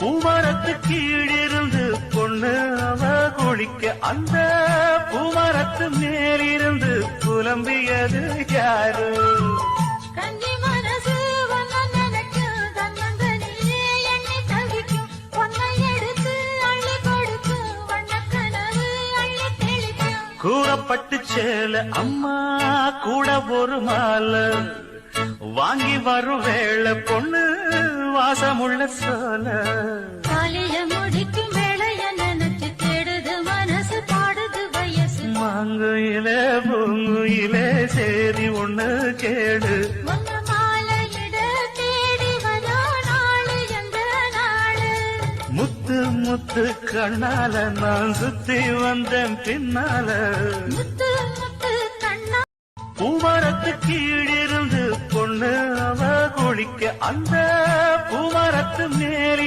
பூமரத்து கீழிருந்து பொண்ணு அவ குளிக்க அந்த பூமரத்து மேலிருந்து புலம்பியது யாரு? கன்னி மனசு ஒன்ன நினைக்கும், தன்னந்தனியே எண்ணி தவிக்கும், பொன்னை எடுத்து அள்ளி கொடுக்கும், வண்ணக்கனவு அள்ளி தெளிக்கும். கூறப்பட்டு சேல அம்மா கூட ஒரு மாலை வாங்கி வரும் வேளை பொண்ணு வாசமுள்ள சோல. காலைய முடிக்கும் வேளைய நினைச்சு தேடுது மனசு, பாடுது வயசு. மாங்குயிலே பூங்குயிலே சேரி ஒண்ணு கேடு, ஒன்ன மாலையிட தேடி வரா நாளு எந்த நாளு? முத்து முத்து கண்ணால நான் சுத்தி வந்தேன் பின்னால. முத்து முத்து கண்ணா பூமரத்து கீழிருந்து பொண்ணு அவ குளிக்க அந்த பூமரத்து மேலிருந்து